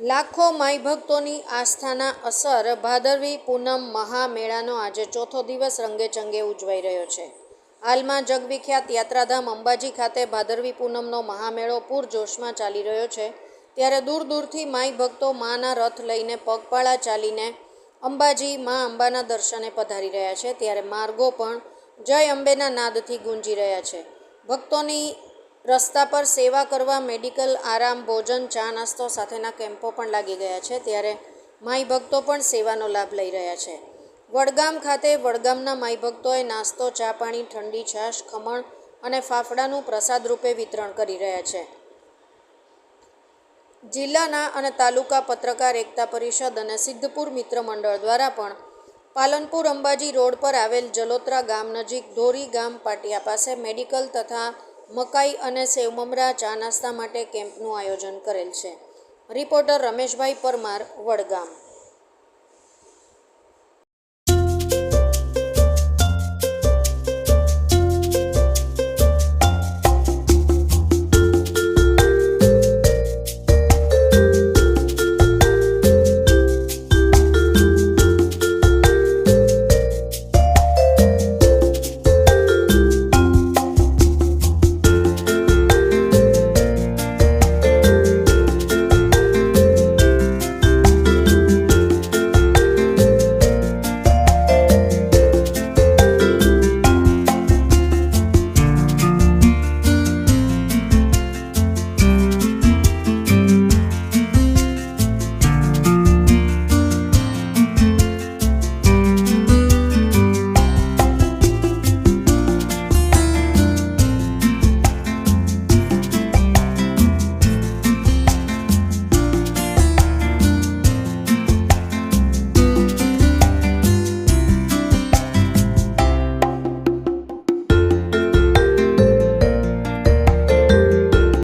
લાખો માઈ ભક્તોની આસ્થાના અસર ભાદરવી પૂનમ મહામેળાનો આજે ચોથો દિવસ રંગેચંગે ઉજવાઈ રહ્યો છે. હાલમાં જગવિખ્યાત યાત્રાધામ અંબાજી ખાતે ભાદરવી પૂનમનો મહામેળો પૂરજોશમાં ચાલી રહ્યો છે. ત્યારે દૂર દૂરથી માઈ ભક્તો માના રથ લઈને પગપાળા ચાલીને અંબાજી મા અંબાના દર્શને પધારી રહ્યા છે. ત્યારે માર્ગો પણ જય અંબેના નાદથી ગુંજી રહ્યા છે. ભક્તોની રસ્તા પર સેવા કરવા મેડિકલ, આરામ, ભોજન, ચા નાસ્તો સાથેના કેમ્પો પણ લાગી ગયા છે. ત્યારે માઈ ભક્તો પણ સેવાનો લાભ લઈ રહ્યા છે. વડગામ ખાતે વડગામના માઈ ભક્તોએ નાસ્તો, ચા પાણી, ઠંડી છાશ, ખમણ અને ફાફડાનું પ્રસાદ રૂપે વિતરણ કરી રહ્યા છે. જિલ્લાના અને તાલુકા પત્રકાર એકતા પરિષદ અને સિદ્ધપુર મિત્ર મંડળ દ્વારા પણ પાલનપુર અંબાજી રોડ પર આવેલ જલોત્રા ગામ નજીક ધોરી ગામ પાટિયા પાસે મેડિકલ તથા મકાઈ અને સેવમમરા ચા નાસ્તા માટે કેમ્પનું આયોજન કરેલ છે. રિપોર્ટર રમેશભાઈ પરમાર, વડગામ.